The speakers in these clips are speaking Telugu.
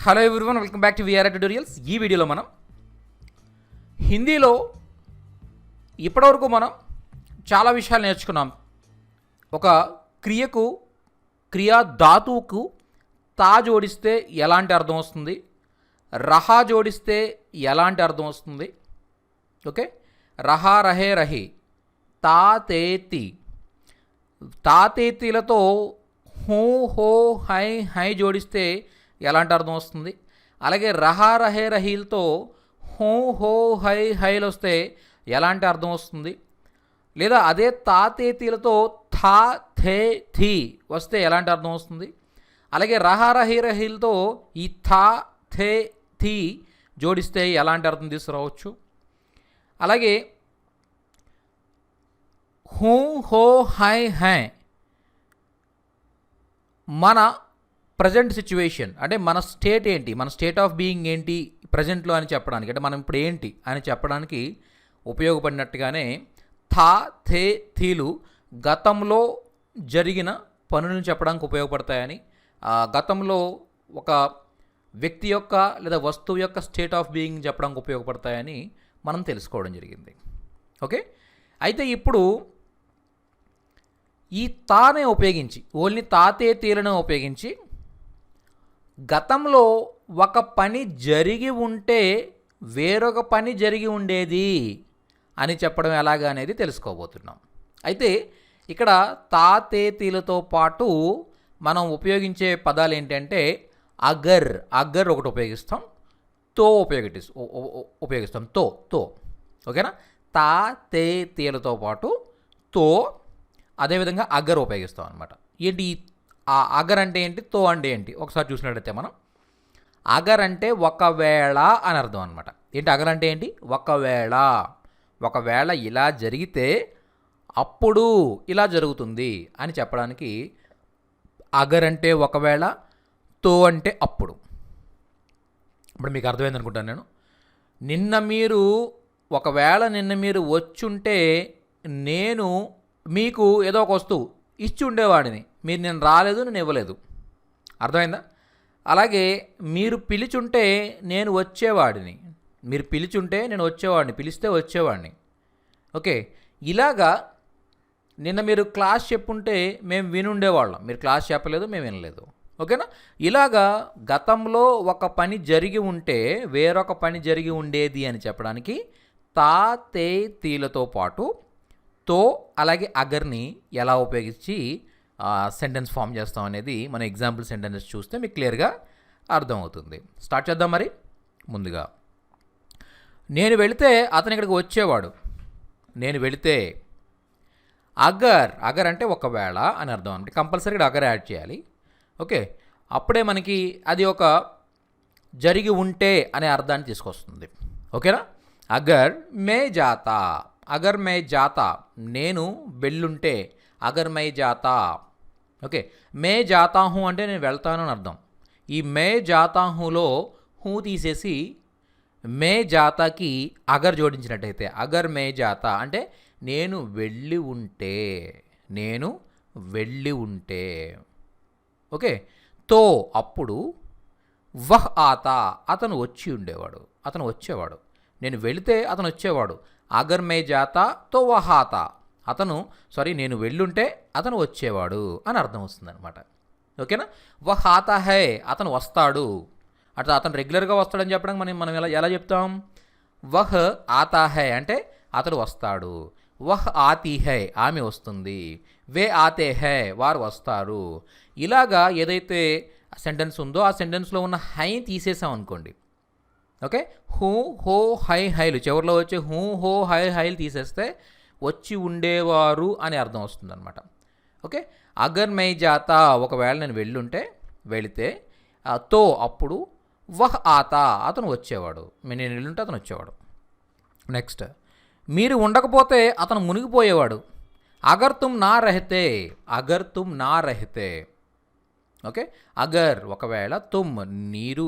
Hello everyone, welcome back to VR tutorials. ఈ వీడియోలో మనం హిందీలో ఇప్పటివరకు మనం చాలా విషయాలు నేర్చుకున్నాం. ఒక క్రియకు క్రియా ధాతువుకు తా జోడిస్తే ఎలాంటి అర్థం వస్తుంది, రహా జోడిస్తే ఎలాంటి అర్థం వస్తుంది. ఓకే, రహా రహే రహి, తా తే తి, తాతేతీలతో హూ హో హై హై జోడిస్తే ఎలాంటి అర్థం వస్తుంది. అలాగే రహా రహే రహీలతో హూ హో హై హైలు వస్తే ఎలాంటి అర్థం వస్తుంది. లేదా అదే తాతేతీలతో థా థే థీ వస్తే ఎలాంటి అర్థం వస్తుంది. అలాగే రహా రహీ రహీలతో ఈ థా థే థీ జోడిస్తే ఎలాంటి అర్థం తీసుకురావచ్చు. అలాగే హూ హో హై హై మన ప్రజెంట్ సిచ్యువేషన్ అంటే మన స్టేట్ ఏంటి, మన స్టేట్ ఆఫ్ బీయింగ్ ఏంటి ప్రజెంట్లో అని చెప్పడానికి, అంటే మనం ఇప్పుడు ఏంటి అని చెప్పడానికి ఉపయోగపడినట్టుగానే థా థే థీలు గతంలో జరిగిన పనులను చెప్పడానికి ఉపయోగపడతాయని, గతంలో ఒక వ్యక్తి యొక్క లేదా వస్తువు యొక్క స్టేట్ ఆఫ్ బీయింగ్ చెప్పడానికి ఉపయోగపడతాయని మనం తెలుసుకోవడం జరిగింది. ఓకే, అయితే ఇప్పుడు ఈ తానే ఉపయోగించి, ఓన్లీ తాతే తీలను ఉపయోగించి గతంలో ఒక పని జరిగి ఉంటే వేరొక పని జరిగి ఉండేది అని చెప్పడం ఎలాగా అనేది తెలుసుకోబోతున్నాం. అయితే ఇక్కడ తాతేతీలతో పాటు మనం ఉపయోగించే పదాలు ఏంటంటే అగర్, అగర్ ఒకటి ఉపయోగిస్తాం, తో ఉపయోగిస్తాం, తో తో ఓకేనా. తాతేతీలతో పాటు తో, అదేవిధంగా అగర్ ఉపయోగిస్తాం అనమాట. ఏంటి ఆ అగర్ అంటే ఏంటి, తో అంటే ఏంటి ఒకసారి చూసినట్లయితే మనం అగర్ అంటే ఒకవేళ అని అర్థం అనమాట. ఏంటి అగర్ అంటే ఏంటి, ఒకవేళ, ఒకవేళ ఇలా జరిగితే అప్పుడు ఇలా జరుగుతుంది అని చెప్పడానికి అగర్ అంటే ఒకవేళ, తో అంటే అప్పుడు. ఇప్పుడు మీకు అర్థమైంది అనుకుంటాను నేను. నిన్న మీరు వచ్చుంటే నేను మీకు ఏదో ఒక వస్తువు ఇచ్చి ఉండేవాడిని, మీరు నేను రాలేదు, నేను ఇవ్వలేదు. అర్థమైందా? అలాగే మీరు పిలిచుంటే నేను వచ్చేవాడిని, మీరు పిలిచుంటే నేను వచ్చేవాడిని, పిలిస్తే వచ్చేవాడిని. ఓకే, ఇలాగా నిన్న మీరు క్లాస్ చెప్పుంటే మేము వినుండేవాళ్ళం, మీరు క్లాస్ చెప్పలేదు, మేము వినలేదు. ఓకేనా. ఇలాగా గతంలో ఒక పని జరిగి ఉంటే వేరొక పని జరిగి ఉండేది అని చెప్పడానికి తా తే తీలతో పాటు తో అలాగే అగర్ని ఎలా ఉపయోగించి సెంటెన్స్ ఫామ్ చేస్తాం అనేది మన ఎగ్జాంపుల్ సెంటెన్సెస్ చూస్తే మీకు క్లియర్గా అర్థమవుతుంది. స్టార్ట్ చేద్దాం మరి. ముందుగా నేను వెళితే అతను ఇక్కడికి వచ్చేవాడు. నేను వెళితే అగర్, అగర్ అంటే ఒకవేళ అని అర్థం అనమాట. కంపల్సరీ ఇక్కడ అగర్ యాడ్ చేయాలి. ఓకే, అప్పుడే మనకి అది ఒక జరిగి ఉంటే అనే అర్థాన్ని తీసుకొస్తుంది. ఓకేనా. అగర్ మే జాతా, అగర్ మే జాతా నేను వెళ్ళుంటే, అగర్ మే జాతా. ఓకే, మే జాతా హూ అంటే నేను వెళ్తాను అని అర్థం. ఈ మే జాతా హూలో హూ తీసేసి మే జాతాకి అగర్ జోడించినట్టయితే అగర్ మే జాతా అంటే నేను వెళ్ళి ఉంటే, నేను వెళ్ళి ఉంటే. ఓకే, తో అప్పుడు, వహ్ ఆతా అతను వచ్చి ఉండేవాడు, అతను వచ్చేవాడు. నేను వెళితే అతను వచ్చేవాడు. అగర్ మే జాతా తో వహ్ ఆతా, నేను వెళ్ళుంటే అతను వచ్చేవాడు అని అర్థం వస్తుంది అనమాట. ఓకేనా. వహ్ ఆతా హై అతను వస్తాడు, అట్లా అతను రెగ్యులర్గా వస్తాడని చెప్పడానికి మనం ఎలా చెప్తాం, వహ్ ఆతా హై అంటే అతడు వస్తాడు, వహ్ ఆతీ హై ఆమె వస్తుంది, వే ఆతే హై వారు వస్తారు. ఇలాగా ఏదైతే సెంటెన్స్ ఉందో ఆ సెంటెన్స్లో ఉన్న హై తీసేసాం అనుకోండి. ఓకే, హూ హో హై హైలు చివరిలో వచ్చే హూ హో హై హైలు తీసేస్తే వచ్చి ఉండేవారు అని అర్థం వస్తుందన్నమాట. ఓకే, అగర్ మై జాతా ఒకవేళ నేను వెళ్ళుంటే, వెళితే, తో అప్పుడు, వహ్ ఆతా అతను వచ్చేవాడు, నేను వెళ్ళుంటే అతను వచ్చేవాడు. నెక్స్ట్, మీరు ఉండకపోతే అతను మునిగిపోయేవాడు. అగర్ తుమ్ నా రహతే, అగర్ తుమ్ నా రహతే. ఓకే, అగర్ ఒకవేళ, తుమ్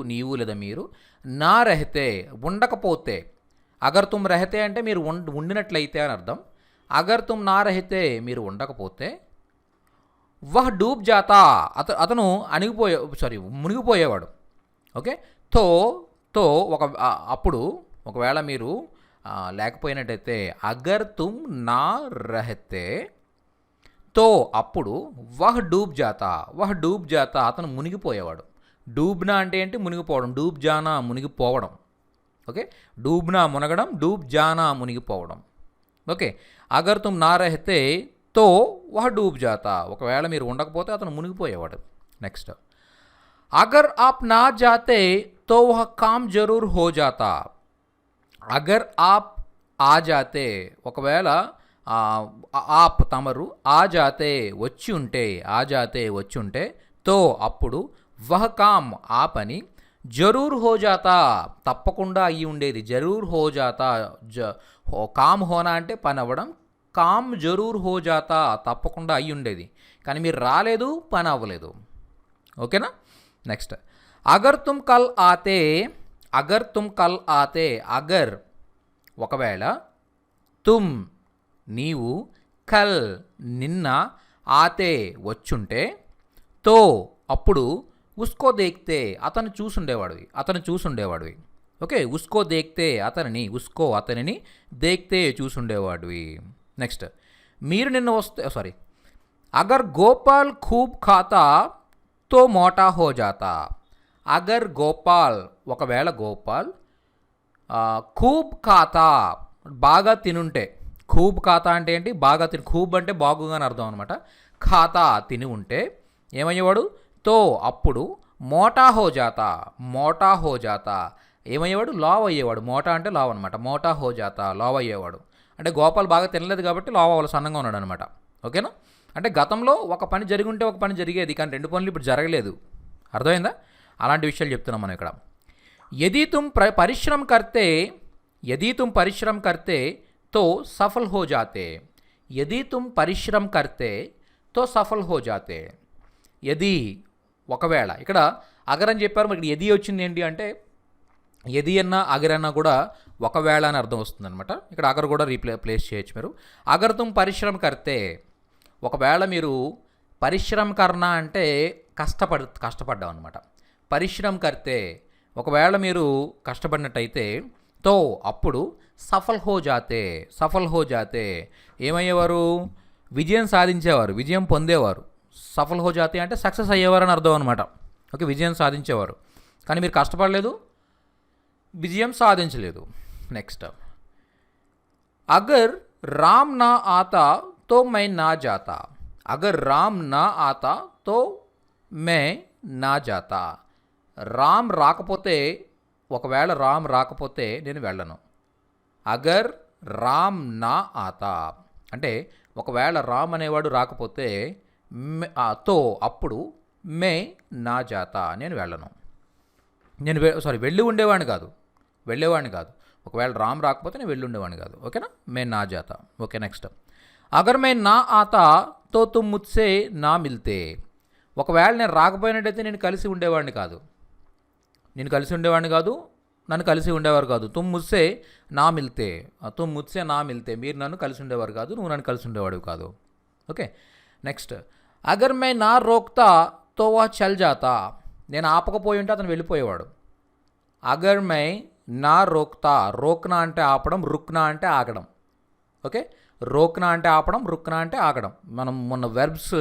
నీవు లేదా మీరు, నా రహతే ఉండకపోతే, అగర్ తుమ్ రహతే అంటే మీరు ఉండినట్లయితే అని అర్థం. అగర్ తుమ్ నా రహతే మీరు ఉండకపోతే, వహ్ డూబ్ జాతా అతను మునిగిపోయేవాడు. ఓకే. తో తో అప్పుడు ఒకవేళ మీరు లేకపోయినట్టయితే అగర్ తుమ్ నా రహతే తో అప్పుడు వహ్ డూబ్ జాతా అతను మునిగిపోయేవాడు. డూబ్నా అంటే ఏంటి? మునిగిపోవడం. డూబ్ జానా మునిగిపోవడం. ఓకే. డూబ్నా మునగడం, డూబ్ జానా మునిగిపోవడం. ఓకే. అగర్ తుమ్ నా రహతే తో వహ్ డూబ్ జాతా ఒకవేళ మీరు ఉండకపోతే అతను మునిగిపోయేవాడు. నెక్స్ట్ అగర్ ఆప్ నా జాతే తో వహ్ కామ్ జరూర్ హో జాతా. అగర్ ఆప్ ఆ జాతే ఒకవేళ ఆప్ తమరు ఆ జాతే వచ్చి ఉంటే తో అప్పుడు వహ్ కామ్ ఆ పని జరూర్ హో జాతా తప్పకుండా అయ్యి ఉండేది. జరూర్ హో జాతా కామ్ హోనా అంటే పని అవ్వడం, కామ్ జరూర్ హో జాతా తప్పకుండా అయ్యి ఉండేది. కానీ మీరు రాలేదు, పని అవ్వలేదు. ఓకేనా. నెక్స్ట్ అగర్ తుమ్ కల్ ఆతే అగర్ ఒకవేళ తుమ్ నీవు కల్ నిన్న ఆతే వచ్చుంటే తో అప్పుడు ఉస్కో దేక్తే అతను చూసుండేవాడివి. ఓకే. ఉస్కో దేక్తే అతనిని దేక్తే చూసుండేవాడివి. నెక్స్ట్ మీరు నిన్న వస్తే అగర్ గోపాల్ ఖూబ్ ఖాతా తో మోటా హో జాతా. అగర్ గోపాల్ ఒకవేళ గోపాల్ ఖూబ్ ఖాతా బాగా తినుంటే. ఖూబ్ ఖాతా అంటే ఏంటి? బాగా ఖూబ్ అంటే బాగుగా అని అర్థం అనమాట. ఖాతా తిని ఉంటే ఏమయ్యేవాడు? తో అప్పుడు మోటా హో జాతా ఏమయ్యేవాడు? లావ్ అయ్యేవాడు. మోటా అంటే లావ్ అనమాట. మోటా హో జాతా లావ్ అయ్యేవాడు. అంటే గోపాల్ బాగా తినలేదు కాబట్టి లావ్ అవ్వాలి, సన్నంగా ఉన్నాడు అనమాట. ఓకేనా. అంటే గతంలో ఒక పని జరిగి ఉంటే ఒక పని జరిగేది, కానీ రెండు పనులు ఇప్పుడు జరగలేదు. అర్థమైందా? అలాంటి విషయాలు చెప్తున్నాం మనం ఇక్కడ. యదీ తుమ్ పరిశ్రమ్ కర్తే తో సఫల్ హో జాతే. యదీ తుమ్ పరిశ్రమ్ కర్తే తో సఫల్ హో జాతే. యదీ ఒకవేళ ఇక్కడ అగర్ అని చెప్పారు, మరి ఇక్కడ యదీ వచ్చింది ఏంటి అంటే యదీ అన్నా అగర్ అన్నా కూడా ఒకవేళ అని అర్థం వస్తుంది అనమాట. ఇక్కడ అగర్ కూడా ప్లేస్ చేయొచ్చు మీరు. అగర్ తుమ్ పరిశ్రమ్ కర్తే ఒకవేళ మీరు పరిశ్రమ కర్ణ అంటే కష్టపడ్డాం అనమాట. పరిశ్రమ కర్తే ఒకవేళ మీరు కష్టపడినట్టయితే తో అప్పుడు సఫల్ హో జాతే ఏమయ్యేవారు? విజయం సాధించేవారు, విజయం పొందేవారు. సఫల్ హో జాతే అంటే సక్సెస్ అయ్యేవారు అని అర్థం అనమాట. ఓకే. విజయం సాధించేవారు. కానీ మీరు కష్టపడలేదు, విజయం సాధించలేదు. నెక్స్ట్ అగర్ రామ్ నా ఆతా తో మై నా జాతా. అగర్ రామ్ నా ఆతా తో మే నా జాతా. రామ్ రాకపోతే ఒకవేళ రామ్ రాకపోతే నేను వెళ్ళను. అగర్ రామ్ నా ఆతా అంటే ఒకవేళ రామ్ అనేవాడు రాకపోతే తో అప్పుడు మే నా జాతా నేను వెళ్ళను. వెళ్ళేవాడిని కాదు. ఒకవేళ రామ్ రాకపోతే నేను వెళ్ళి ఉండేవాడిని కాదు. ఓకేనా. మే నా జాతా. ఓకే. నెక్స్ట్ అగర్ మే నా ఆతా తో తుమ్ ముజ్సే నా మిల్తే. ఒకవేళ నేను రాకపోయినట్టయితే నేను కలిసి ఉండేవాడిని కాదు, నన్ను కలిసి ఉండేవారు కాదు. తుమ్ ముజ్సే నా మిల్తే మీరు నన్ను కలిసి ఉండేవారు కాదు, నువ్వు నన్ను కలిసి ఉండేవాడు కాదు. ఓకే. నెక్స్ట్ అగర్ మే నా రోక్తా తో వా చల్ జాతా. నేను ఆపకపోయి ఉంటే అతను వెళ్ళిపోయేవాడు. అగర్ మే నా రోక్తా రోక్నా అంటే ఆపడం, రుక్నా అంటే ఆగడం. ఓకే. రోక్నా అంటే ఆపడం, రుక్నా అంటే ఆగడం. మనం మొన్న వెర్బ్స్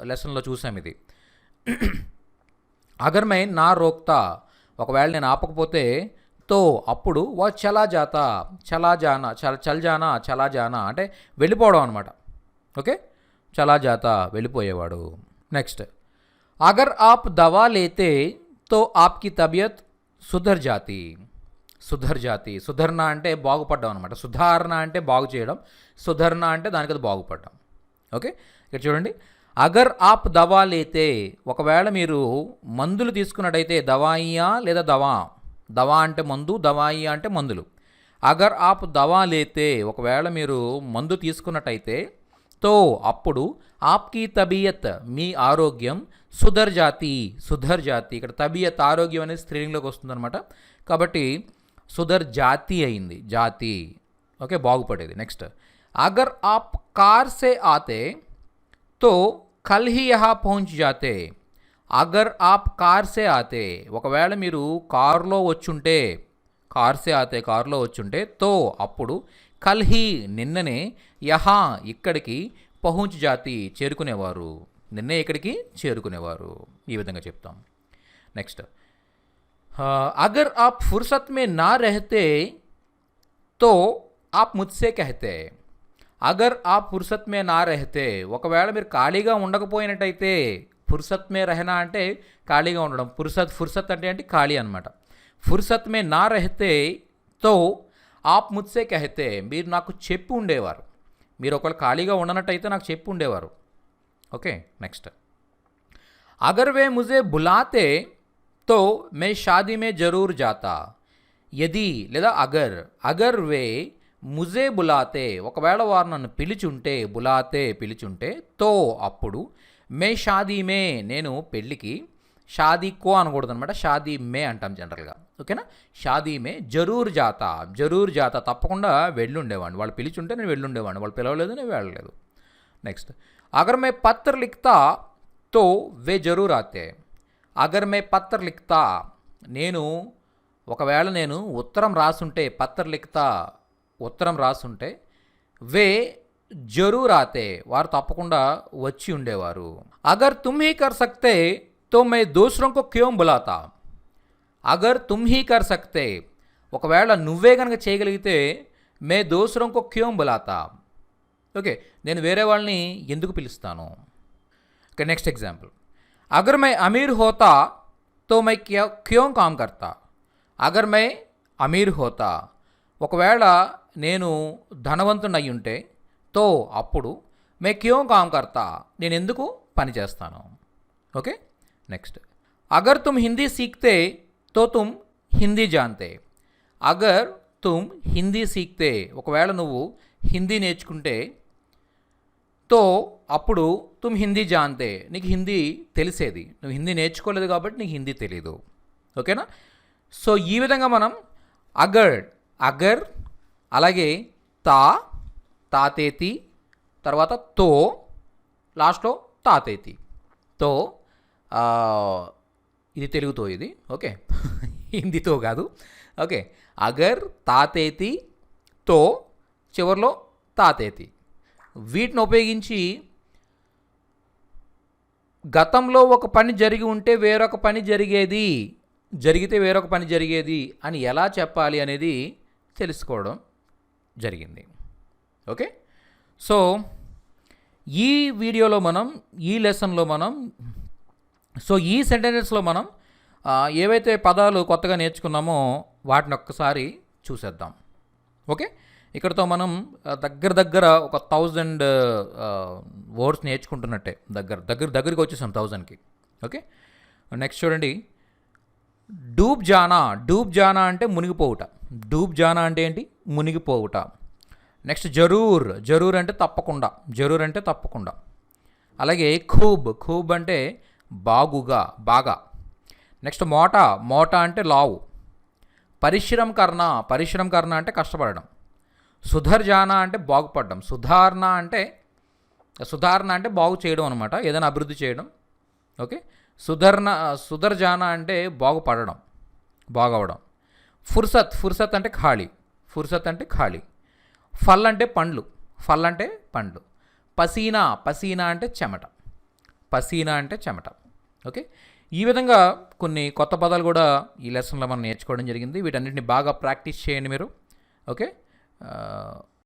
లెసన్లో చూసాం ఇది. అగర్ మే నా రోక్తా ఒకవేళ నేను ఆపకపోతే తో అప్పుడు వా చలా జానా అంటే వెళ్ళిపోవడం అనమాట. ఓకే. చలా జాతా వెళ్ళిపోయేవాడు. నెక్స్ట్ అగర్ ఆప్ దవా లేతే తో ఆప్కి తబియత్ సుధర్ జాతి. సుధర్ణ అంటే బాగుపడ్డం అనమాట. సుధారణ అంటే బాగు చేయడం, సుధర్ణ అంటే దానికి అది బాగుపడ్డం. ఓకే. ఇక్కడ చూడండి. అగర్ ఆప్ దవా లేతే ఒకవేళ మీరు మందులు తీసుకున్నట్టయితే దవాయియా లేదా దవా అంటే మందు, దవాయియా అంటే మందులు. అగర్ ఆప్ దవా లేతే ఒకవేళ మీరు మందు తీసుకున్నట్టయితే తో అప్పుడు ఆప్కి తబియత్ మీ ఆరోగ్యం సుధర్ జాతి. ఇక్కడ తబియత్ ఆరోగ్యం అనేది స్త్రీలింగ్లోకి వస్తుందన్నమాట. కాబట్టి సుధర్ జాతి అయింది, జాతి. ఓకే. బాగుపడేది. నెక్స్ట్ అగర్ ఆప్ కార్ సే ఆతే తో కల్ హీ యహా పహుంచ్ జాతే. అగర్ ఆప్ కార్ సే ఆతే, ఒకవేళ మీరు కారులో వచ్చుంటే, కారులో వచ్చుంటే తో అప్పుడు, కల్ హీ నిన్ననే, యహా ఇక్కడికి, పహుంచ్ జాతి చేరుకునేవారు, నిన్నే ఇక్కడికి చేరుకునేవారు. ఈ విధంగా చెప్తాం. నెక్స్ట్, అగర్ ఆప్ ఫుర్సత్ మే నా రహతే తో ఆప్ ముజ్సే కహతే. అగర్ ఆప్ ఫుర్సత్ మే నా రహతే, ఒకవేళ మీరు ఖాళీగా ఉండకపోయినట్టయితే, ఫుర్సత్ మే రహనా అంటే ఖాళీగా ఉండడం, ఫుర్సత్ అంటే ఖాళీ అనమాట. ఫుర్సత్ మే నా రహతే తో ఆప్ ముజ్సే కహతే, మీరు నాకు చెప్పి ఉండేవారు, మీరు ఒకవేళ ఖాళీగా ఉండనట్టయితే నాకు చెప్పి ఉండేవారు. ఓకే. నెక్స్ట్, అగర్ వే ముజే బులాతే తో మే షాదీ మే జరూర్ జాతా. యది లేదా అగర్ వే ముజే బులాతే, ఒకవేళ వారు నన్ను పిలిచుంటే తో అప్పుడు, మే షాదీ మే నేను పెళ్ళికి, షాదీ కో అనకూడదు అనమాట, షాదీ మే అంటాం జనరల్గా. ఓకేనా. షాదీ మే జరూర్ జాతా తప్పకుండా వెళ్ళుండేవాడిని, వాళ్ళు పిలిచుంటే నేను వెళ్ళుండేవాడిని, వాళ్ళు పిలవలేదు నేను వెళ్ళలేదు. నెక్స్ట్, అగర్ మే పత్ర లిఖతా తో వే జరూర్ ఆతే. అగర్ మే పత్ర లిఖతా, ఒకవేళ నేను ఉత్తరం రాసుంటే, ఉత్తరం రాసుంటే, వే జరూర్ ఆతే వారు తప్పకుండా వచ్చి ఉండేవారు. అగర్ తుమ్ హీ కర్ సక్తే తో మే దూసరోం కో క్యోం బులాతా. అగర్ తుమ్ హీ కర్ సక్తే, ఒకవేళ నువ్వే కనుక చేయగలిగితే, మే దూసరోం కో క్యోం బులాతా. ఓకే, నేను వేరే వాళ్ళని ఎందుకు పిలుస్తాను. ఓకే. నెక్స్ట్ ఎగ్జాంపుల్, అగర్ మై అమీర్ హోతా తో మై క్యోం కామ్ కర్తా. అగర్ మై అమీర్ హోతా, ఒకవేళ నేను ధనవంతుని అయి ఉంటే, తో అప్పుడు, మే క్యోం కామ్ కర్తా నేను ఎందుకు పని చేస్తాను. ఓకే. నెక్స్ట్, అగర్ తుమ్ హిందీ సీఖ్తే తో తుమ్ హిందీ జాన్తే. అగర్ తుమ్ హిందీ సీఖ్తే, ఒకవేళ నువ్వు హిందీ నేర్చుకుంటే, తో అప్పుడు, తుమ్ హిందీ జాన్తే నీకు హిందీ తెలిసేది, నువ్వు హిందీ నేర్చుకోలేదు కాబట్టి నీకు హిందీ తెలీదు. ఓకేనా. సో ఈ విధంగా మనం అగర్ అలాగే తాతేతి, తర్వాత తో, లాస్ట్లో తాతేతి. తో ఇది తెలుగుతో, ఇది ఓకే, హిందీతో కాదు. ఓకే. అగర్, తాతేతి, తో, చివరిలో తాతేతి. వీటిని ఉపయోగించి గతంలో ఒక పని జరిగి ఉంటే వేరొక పని జరిగితే వేరొక పని జరిగేది అని ఎలా చెప్పాలి అనేది తెలుసుకోవడం జరిగింది. ఓకే. సో ఈ వీడియోలో మనం, ఈ లెసన్లో మనం, సో ఈ సెంటెన్సెస్లో మనం ఏవైతే పదాలు కొత్తగా నేర్చుకున్నామో వాటిని ఒక్కసారి చూసేద్దాం. ఓకే. ఇక్కడతో మనం దగ్గర ఒక 1000 వర్డ్స్ నేర్చుకుంటున్నట్టే, దగ్గరికి వచ్చేసాం 1000కి. ఓకే. నెక్స్ట్ చూడండి, డూబ్ జానా అంటే మునిగిపోవుట. డూబ్ జానా అంటే ఏంటి? మునిగిపోవుట. నెక్స్ట్ జరూర్ అంటే తప్పకుండా. అలాగే ఖూబ్ అంటే బాగా. నెక్స్ట్ మోటా అంటే లావు. పరిశ్రమ కర్ణ అంటే కష్టపడడం. సుధర్ జానా అంటే బాగుపడడం. సుధారణ అంటే బాగు చేయడం అనమాట, ఏదైనా అభివృద్ధి చేయడం. ఓకే. సుధర్ జానా అంటే బాగవడం. ఫుర్సత్ అంటే ఖాళీ. ఫల్ అంటే పండ్లు. పసీనా అంటే చెమట. ఓకే. ఈ విధంగా కొన్ని కొత్త పదాలు కూడా ఈ లెసన్లో మనం నేర్చుకోవడం జరిగింది. వీటన్నిటిని బాగా ప్రాక్టీస్ చేయండి మీరు. ఓకే.